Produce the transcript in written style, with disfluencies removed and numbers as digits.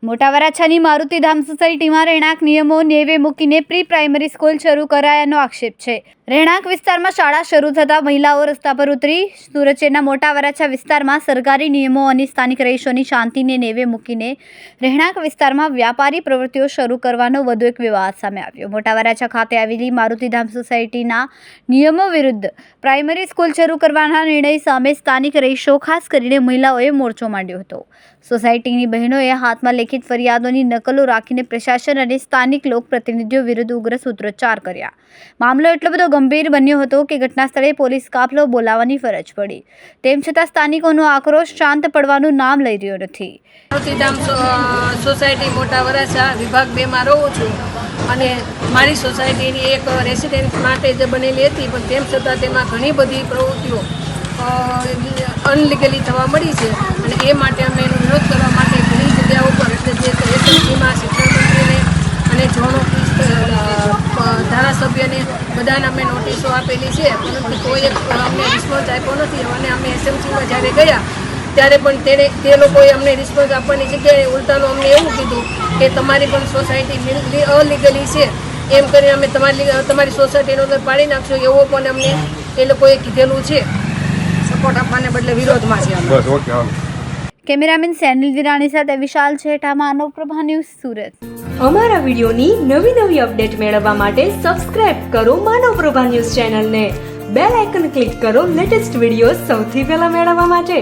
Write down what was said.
મોટા વરાછાની મારુતિધામ સોસાયટીમાં રહેણાંક નિયમો નેવે મૂકીને પ્રી પ્રાઇમરી સ્કૂલ શરૂ કરાયાનો આક્ષેપ છે। રહેણાંક વિસ્તારમાં શાળા શરૂ થતાં મહિલાઓ રસ્તા પર ઉતરી। સુરત શહેરના મોટા વરાછા વિસ્તારમાં સરકારી નિયમો અને સ્થાનિક રહીશોની શાંતિને નેવે મૂકીને રહેણાંક વિસ્તારમાં વ્યાપારી પ્રવૃત્તિઓ શરૂ કરવાનો વધુ એક વિવાદ સામે આવ્યો। મોટા વરાછા ખાતે આવેલી મારુતિધામ સોસાયટીના નિયમો વિરુદ્ધ પ્રાઇમરી સ્કૂલ શરૂ કરવાના નિર્ણય સામે સ્થાનિક રહીશો ખાસ કરીને મહિલાઓએ મોરચો માંડ્યો હતો। સોસાયટીની બહેનોએ હાથમાં લેખિત ફરિયાદોની નકલો રાખીને પ્રશાસન અને સ્થાનિક લોકપ્રતિનિધિઓ વિરુદ્ધ ઉગ્ર સૂત્રોચ્ચાર કર્યા। મામલો એટલો બધો ગંભીર બન્યો હતો કે ઘટના સ્થળે પોલીસ કાફલો બોલાવવાની ફરજ પડી। તેમ છતાં સ્થાનિકોનો આક્રોશ શાંત પડવાનું નામ લઈ રહ્યો નથી। મારુતિધામ સોસાયટી મોટા વરાછા વિભાગ 2 માં રહું છું અને મારી સોસાયટીની એક રેસિડેન્ટ માટે જે બનેલી હતી, પણ તેમ છતાં તેમાં ઘણી બધી પ્રવૃત્તિઓ અનલીગલી થવા મળી છે અને એ માટે અમે એનો વિરોધ કરવા માટે ઘણી જગ્યાઓ પર એટલે જે એસએમસીમાં શિક્ષણ મંત્રીને અને ઝોન ઓફિસ ધારાસભ્યને બધાને અમે નોટિસો આપેલી છે, પરંતુ કોઈ અમને રિસ્પોન્સ આપ્યો નથી। અને અમે એસએમસીમાં જ્યારે ગયા ત્યારે પણ તે લોકોએ અમને રિસ્પોન્સ આપવાની જગ્યાએ ઉલટાનું અમને એવું કીધું કે તમારી પણ સોસાયટી અલીગલી છે, એમ કરીને અમે તમારી સોસાયટીનો અંદર પાડી નાખશો એવો પણ અમને એ લોકોએ કીધેલું છે। સપોર્ટ આપવાને બદલે વિરોધમાં છે। કેમેરામેન સેનિલ વિરાણી સાથે વિશાલ છેઠા, માનવ પ્રભા ન્યૂઝ, સુરત। અમારા વિડીયોની નવી અપડેટ મેળવવા માટે સબસ્ક્રાઇબ કરો માનવ પ્રભા ન્યૂઝ ચેનલને, બેલ આઇકન ક્લિક કરો લેટેસ્ટ વિડીયો સૌથી પહેલા મેળવવા માટે।